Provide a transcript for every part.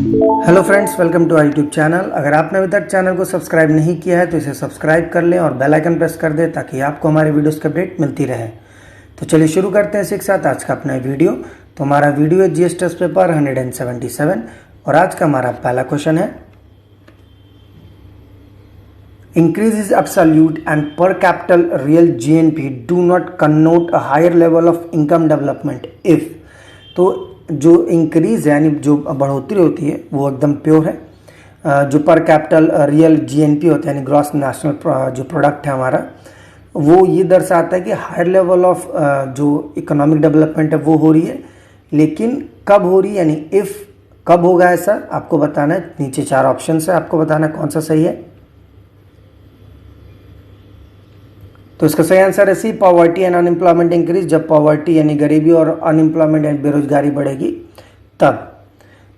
Hello friends, welcome to our YouTube channel. अगर आपने अभी तक चैनल को सब्सक्राइब नहीं किया है तो इसे सब्सक्राइब कर लें और बेल आइकन प्रेस कर दें ताकि आपको हमारे वीडियोस की अपडेट मिलती रहे। तो चलिए शुरू करते हैं इसी के साथ आज का अपना वीडियो। तो हमारा वीडियो है जीएस टेस्ट पेपर 177 और आज का हमारा पहला क्वेश्चन है, increase is absolute and per capital real GNP do not connote a higher level of income development if। तो जो इंक्रीज है यानी जो बढ़ोतरी होती है वो एकदम प्योर है। जो पर कैपिटल रियल जीएनपी होता है यानी ग्रॉस नेशनल जो प्रोडक्ट है हमारा, वो ये दर्शाता है कि हायर लेवल ऑफ जो इकोनॉमिक डेवलपमेंट है वो हो रही है। लेकिन कब हो रही है यानी इफ़ कब होगा ऐसा आपको बताना है। नीचे 4 ऑप्शन है, आपको बताना है कौन सा सही है। तो इसका सही आंसर है सी, पॉवर्टी एंड अनएम्प्लॉयमेंट इंक्रीज। जब पॉवर्टी यानी गरीबी और अनएम्प्लॉयमेंट यानी बेरोजगारी बढ़ेगी तब।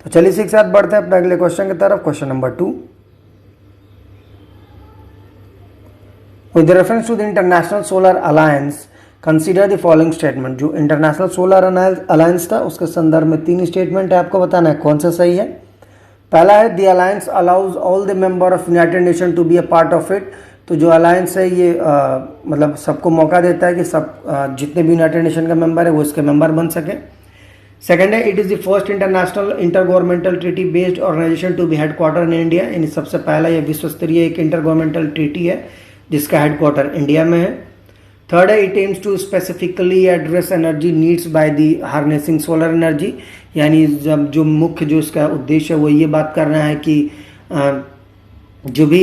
तो चलिए इसी के साथ बढ़ते हैं अपने अगले क्वेश्चन की तरफ। Question number 2, with reference to the International Solar Alliance consider the following statement. जो इंटरनेशनल सोलर अलायंस था उसके संदर्भ में 3 स्टेटमेंट है, आपको बताना है कौन सा सही है। पहला है, the alliance allows all the member of United Nation to be a part of it. तो जो अलायंस है ये मतलब सबको मौका देता है कि सब जितने भी यूनाइटेड नेशन का मेंबर है वो इसके मेंबर बन सके। सेकंड है, it is the first international inter governmental treaty based organisation to be headquarter in India. यानी सबसे पहला ये विश्व स्तरीय एक इंटर गवर्नमेंटल ट्रीटी है जिसका हेडक्वार्टर इंडिया में है। थर्ड है, it aims to specifically address energy needs by the harnessing solar energy. यानी जब जो मुख्य जो इसका उद्देश्य है वो ये बात कर रहा है कि जो भी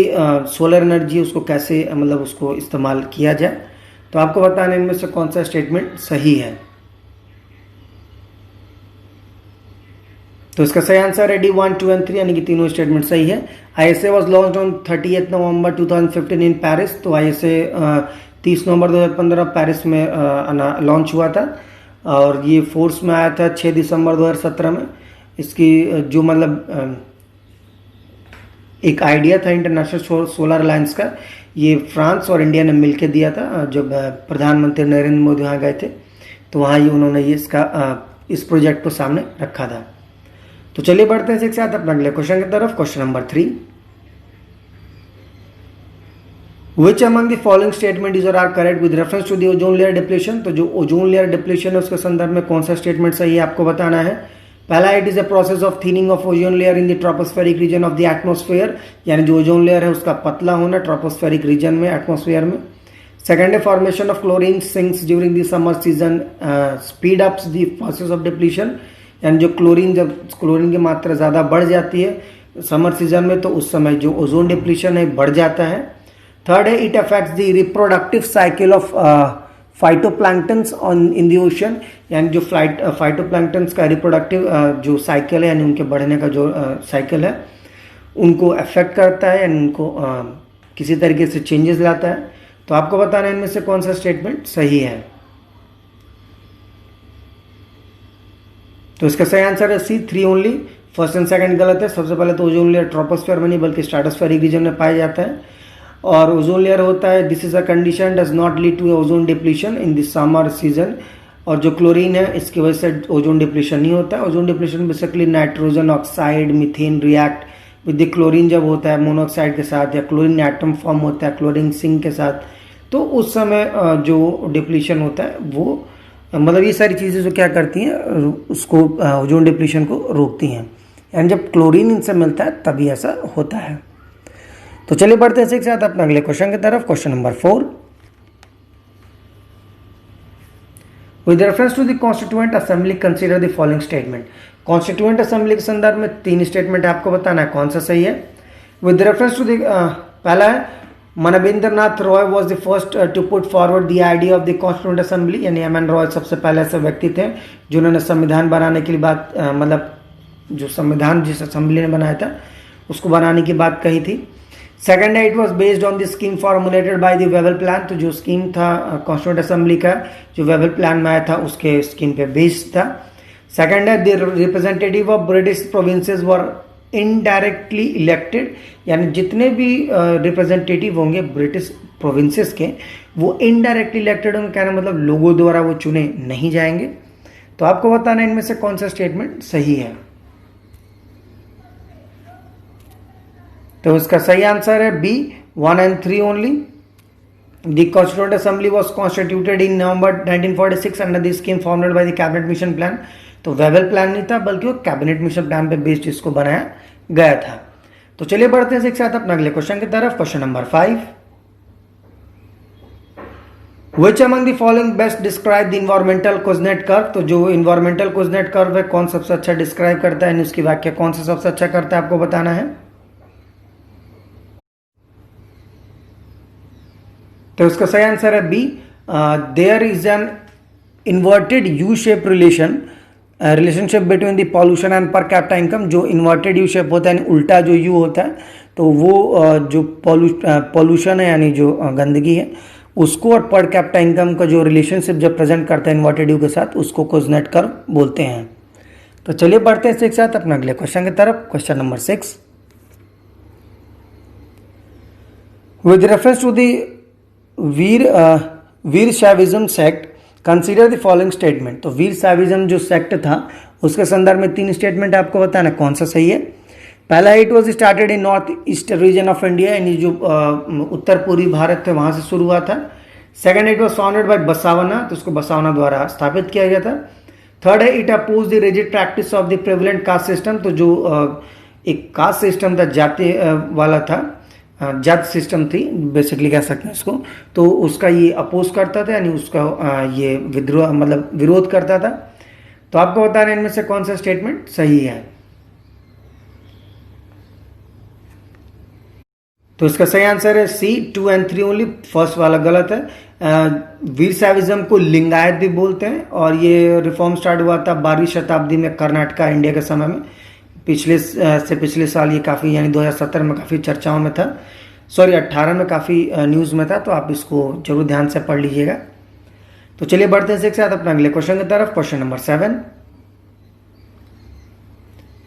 सोलर एनर्जी है उसको कैसे मतलब उसको इस्तेमाल किया जाए। तो आपको बताना है इनमें से कौन सा स्टेटमेंट सही है। तो इसका सही आंसर है डी 1, 2 एंड 3 यानी कि तीनों स्टेटमेंट सही है। ISA was launched on 30 November 2015 in Paris. तो आईएसए 30 नवंबर 2015 पेरिस में लॉन्च हुआ था और ये फोर्स में आया था 6 दिसंबर 2017 में। इसकी जो मतलब एक आइडिया था इंटरनेशनल सोलर अलायंस का, ये फ्रांस और इंडिया ने मिलकर दिया था। जब प्रधानमंत्री नरेंद्र मोदी वहाँ गए थे तो वहाँ ही उन्होंने ये इस प्रोजेक्ट को सामने रखा था। तो चलिए बढ़ते हैं इसी के साथ अपने अगले क्वेश्चन की तरफ। Question number 3, which among the following statement is or are correct with reference to the ozone layer depletion. तो जो ओजोन लेयर डिप्लेशन है उसके संदर्भ में कौन सा स्टेटमेंट सही है आपको बताना है। पहला, it is a process of thinning of ozone layer in the tropospheric region of the atmosphere. यानी जो ओजोन लेयर है उसका पतला होना ट्रोपोस्फेरिक रीजन में एटमॉस्फेयर में। सेकंड है, formation of chlorine sinks during the summer season speed ups the process of depletion. यानी जो जब क्लोरीन की मात्रा ज़्यादा बढ़ जाती है समर सीजन में तो उस समय जो ओजोन डिप्लीशन है बढ़ जाता है। थर्ड है, it affects the reproductive cycle of phytoplanktons on in the ocean. यानी जो फाइटोप्लैंक्टन्स का रिप्रोडक्टिव जो साइकिल है यानी उनके बढ़ने का जो साइकिल है उनको अफेक्ट करता है यानी उनको किसी तरीके से चेंजेस लाता है। तो आपको बताना है इनमें से कौन सा स्टेटमेंट सही है। तो इसका सही आंसर है सी, 3 ओनली। फर्स्ट एंड सेकंड गलत है। सबसे पहले तो ओजोन लेयर ट्रोपोस्फेयर में नहीं बल्कि स्ट्रेटोस्फेरिक रीजन में पाया जाता है और ओजोन लेयर होता है this is a condition does not lead to ozone depletion in the summer season. और जो क्लोरीन है इसकी वजह से ओजोन डिप्लीशन नहीं होता है। Ozone depletion basically nitrogen oxide methane react with the chlorine जब होता है मोनोऑक्साइड के साथ या क्लोरीन एटम फॉर्म होता है क्लोरीन सिंक के साथ, तो उस समय जो डिप्लीशन होता है वो मतलब ये सारी चीज़ें जो क्या करती हैं उसको ओजोन डिप्लीशन को रोकती हैं। यानी जब क्लोरीन इनसे मिलता है तभी ऐसा होता है। तो चलिए बढ़ते हैं इसी के साथ अपने अगले क्वेश्चन की तरफ। Question number 4, with reference to the constituent assembly consider the following statement. Constituent assembly के संदर्भ में 3 स्टेटमेंट आपको बताना है कौन सा सही है। विद रेफरेंस टू द पहला है, Manvendra Nath Roy was the first to put forward the idea of the constituent assembly. यानी एम एन रॉय सबसे पहले ऐसे व्यक्ति थे जिन्होंने संविधान बनाने के लिए बात मतलब जो संविधान जिस असेंबली ने बनाया था उसको बनाने की बात कही थी। सेकंड है, it was based on the scheme formulated by the Wavell plan. तो जो स्कीम था कॉन्स्टिट्यूएंट असेंबली का जो वेबल प्लान में आया था उसके स्कीम पे बेस्ड था। सेकंड है, the representative of British provinces were indirectly elected. यानी जितने भी रिप्रेजेंटेटिव होंगे ब्रिटिश प्रोविंसेस के वो इनडायरेक्टली इलेक्टेड होंगे। कहना मतलब लोगों द्वारा वो चुने नहीं जाएंगे। तो आपको बताना इनमें से कौन सा स्टेटमेंट सही है। तो इसका सही आंसर है B 1 and 3 only. The constituent assembly was constituted in November 1946 under the scheme formed by the cabinet mission plan. तो वेबल प्लान नहीं था बल्कि वो कैबिनेट मिशन प्लान पे बेस्ड इसको बनाया गया था। तो चलिए बढ़ते हैं एक साथ अपने अगले क्वेश्चन की तरफ। Question number 5, Which among the following best describe the environmental Kuznets curve? तो जो environmental Kuznets curve है कौन सबसे अच्छा डिस्क्राइब करता है, यानी उसकी व्याख्या कौन सा सबसे अच्छा करता है, आपको बताना है। तो उसका सही आंसर है B, there is an inverted U shape relationship between the pollution and per capita income. जो इन्वर्टेड यू शेप होता है, उल्टा जो यू होता है, तो वो जो पॉल्यूशन है यानी जो गंदगी है उसको और पर कैपिटा इनकम का जो रिलेशनशिप जब प्रेजेंट करता है इन्वर्टेड यू के साथ, उसको कुज़नेट कर्व बोलते हैं। तो चलिए बढ़ते हैं एक साथ अपने अगले क्वेश्चन की तरफ। Question number 6, with reference to the Virashaivism sect consider the following statement. तो वीरशैविज्म जो सेक्ट था उसके संदर्भ में 3 स्टेटमेंट आपको बताना कौन सा सही है। पहला, it was started in north east region of India, यानी जो उत्तर पूर्वी भारत है वहां से शुरू हुआ था। Second, it was founded by Basavanna, तो उसको बसावना द्वारा स्थापित किया गया था। थर्ड है, it oppose the rigid practice of the prevalent caste system, तो जो एक कास्ट सिस्टम था, जाति वाला था, जात सिस्टम थी बेसिकली कह सकते हैं इसको, तो उसका ये अपोज करता था, यानी उसका ये विद्रोह मतलब विरोध करता था। तो आपको बताना इनमें से कौन सा स्टेटमेंट सही है। तो इसका सही आंसर है सी 2 and 3 ओनली, फर्स्ट वाला गलत है। वीरशैविज्म को लिंगायत भी बोलते हैं और ये रिफॉर्म स्टार्ट हुआ था 12वीं शताब्दी में कर्नाटका इंडिया के समय में। पिछले साल ये काफ़ी यानी 2017 में काफ़ी चर्चाओं में था, 18 में काफ़ी न्यूज़ में था, तो आप इसको जरूर ध्यान से पढ़ लीजिएगा। तो चलिए बढ़ते हैं एक साथ अपने अगले क्वेश्चन की तरफ। Question number 7,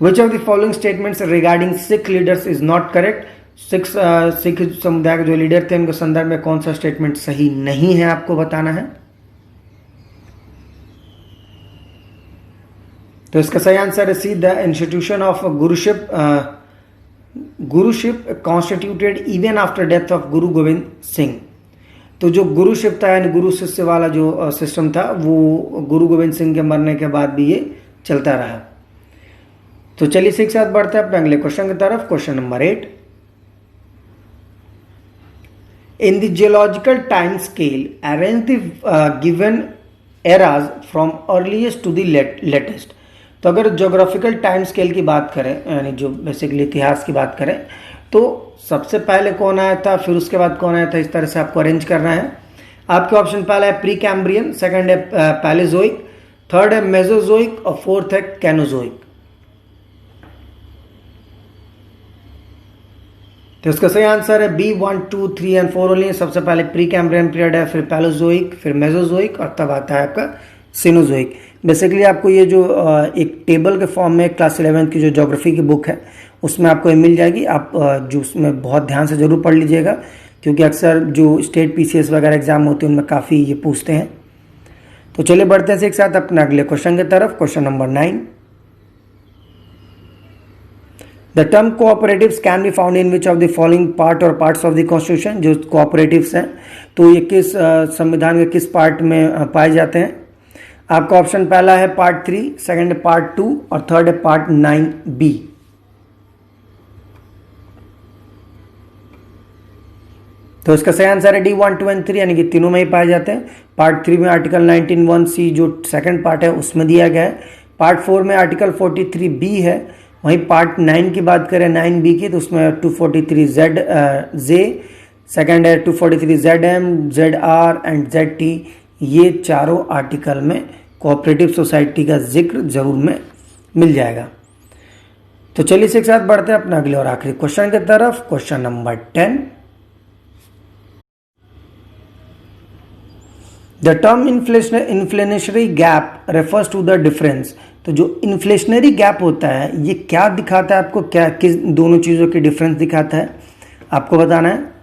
which of the following statements regarding Sikh leaders is not correct. Sikh समुदाय के जो लीडर थे उनके संदर्भ में कौन सा स्टेटमेंट सही नहीं है, आपको बताना है। तो इसका सही आंसर है C, the institution of guruship constituted even after death of Guru Gobind Singh. तो जो गुरुशिप था यानी गुरु शिष्य वाला जो सिस्टम था वो गुरु गोविंद सिंह के मरने के बाद भी ये चलता रहा। तो चलिए एक साथ बढ़ते हैं अपने अगले क्वेश्चन की तरफ। Question number 8, in the geological time scale arrange the given eras from earliest to the latest। तो अगर ज्योग्राफिकल टाइम स्केल की बात करें यानी जो बेसिकली इतिहास की बात करें, तो सबसे पहले कौन आया था फिर उसके बाद कौन आया था, इस तरह से आपको अरेंज करना है। आपके ऑप्शन पहला है प्री कैम्ब्रियन, सेकंड है पैलेजोइक, थर्ड है मेसोजोइक और फोर्थ है कैनोजोइक। तो इसका सही आंसर है बी 1, 2, 3 and 4 ओनली। सबसे पहले प्री कैम्ब्रियन पीरियड है, फिर पैलेजोइक, फिर मेसोजोइक और तब आता है आपका सिनोजोइक। बेसिकली आपको ये जो एक टेबल के फॉर्म में क्लास 11 की जो ज्योग्राफी की बुक है उसमें आपको ये मिल जाएगी। आप जो उसमें बहुत ध्यान से जरूर पढ़ लीजिएगा, क्योंकि अक्सर जो स्टेट PCS वगैरह एग्जाम होते हैं उनमें काफ़ी ये पूछते हैं। तो चलिए बढ़ते हैं एक साथ अपने अगले क्वेश्चन की तरफ। Question number 9, the term cooperatives can be found in which of the following part और पार्ट्स ऑफ द कॉन्स्टिट्यूशन। जो कोऑपरेटिव्स हैं तो ये किस संविधान के किस पार्ट में पाए जाते हैं। आपका ऑप्शन पहला है पार्ट 3, सेकंड है पार्ट 2 और थर्ड है पार्ट 9B। तो इसका सही आंसर है डी 1, 2 and 3, यानी कि तीनों में ही पाए जाते हैं। पार्ट 3 में आर्टिकल 19(1)(c) जो सेकंड पार्ट है उसमें दिया गया है। पार्ट 4 में आर्टिकल 43(b) है। वहीं पार्ट 9 की बात करें 9B की, तो उसमें 243(z)(J), सेकंड है 243(Zm), ZR एंड ZT। ये चारों आर्टिकल में कोऑपरेटिव सोसाइटी का जिक्र जरूर में मिल जाएगा। तो चलिए एक साथ बढ़ते हैं अपने अगले और आखिरी क्वेश्चन की तरफ। Question number 10, the term inflationary gap refers to the difference. तो जो इन्फ्लेशनरी गैप होता है ये क्या दिखाता है आपको, क्या किस दोनों चीज़ों की डिफरेंस दिखाता है, आपको बताना है।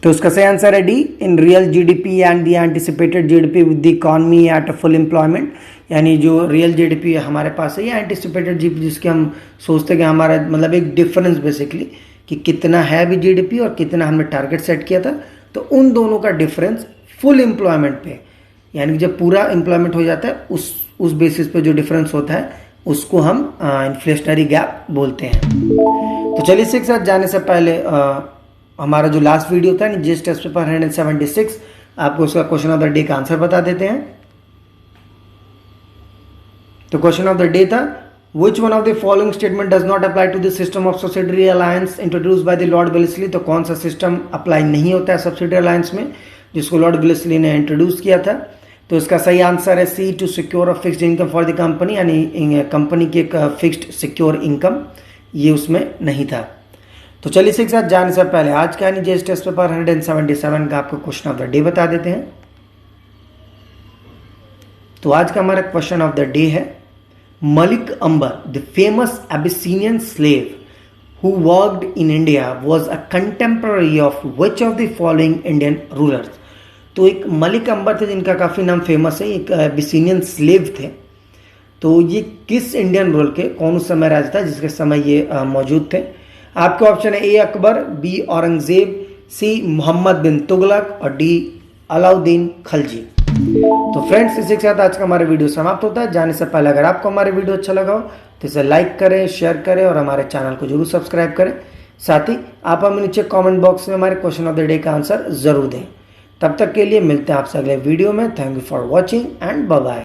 तो उसका सही आंसर है D, in real GDP and the anticipated GDP with the economy at full employment. यानी जो रियल जीडीपी हमारे पास है या एंटिसिपेटेड जीडीपी जिसके हम सोचते कि हमारा मतलब एक डिफरेंस बेसिकली कि कितना है अभी जीडीपी और कितना हमने टारगेट सेट किया था, तो उन दोनों का डिफरेंस फुल एम्प्लॉयमेंट पे, यानी कि जब पूरा एम्प्लॉयमेंट हो जाता है उस बेसिस पे जो डिफरेंस होता है उसको हम इन्फ्लेशनरी गैप बोलते हैं। तो चलिए इसके साथ जाने से पहले हमारा जो लास्ट वीडियो था जीएस टेस्ट पेपर 176, आपको उसका क्वेश्चन ऑफ द डे का आंसर बता देते हैं। तो क्वेश्चन ऑफ द डे था, Which one of the following statement does not apply to the system of subsidiary alliance introduced by the Lord Wellesley? तो कौन सा सिस्टम अप्लाई नहीं होता है सब्सिडरी अलायंस में जिसको लॉर्ड वेलेस्ली ने इंट्रोड्यूस किया था? तो इसका सही आंसर है C, to secure a fixed income for the company, यानी कंपनी की एक फिक्स्ड सिक्योर इनकम, ये उसमें नहीं था। तो चलिए इसके साथ जाने से पहले आज का यानी जीएस टेस्ट पेपर 177 का आपको क्वेश्चन ऑफ द डे बता देते हैं। तो आज का हमारा क्वेश्चन ऑफ द डे है, Malik Ambar, the famous Abyssinian slave who worked in India, was a contemporary of which of the following Indian rulers? तो एक मलिक अंबर थे जिनका काफ़ी नाम फेमस है, एक एबिसिनियन स्लेव थे। तो ये किस इंडियन रूलर के कौन उस समय राजा था जिसके समय ये मौजूद थे? आपके ऑप्शन है ए अकबर, बी औरंगजेब, सी मोहम्मद बिन तुगलक और डी अलाउद्दीन खलजी। तो फ्रेंड्स इसी के साथ आज का हमारा वीडियो समाप्त होता है। जाने से पहले अगर आपको हमारे वीडियो अच्छा लगा हो तो इसे लाइक करें, शेयर करें और हमारे चैनल को जरूर सब्सक्राइब करें। साथ ही आप हमें नीचे कमेंट बॉक्स में हमारे क्वेश्चन ऑफ द डे का आंसर जरूर दें। तब तक के लिए मिलते हैं आपसे अगले वीडियो में। Thank you for watching and bye bye.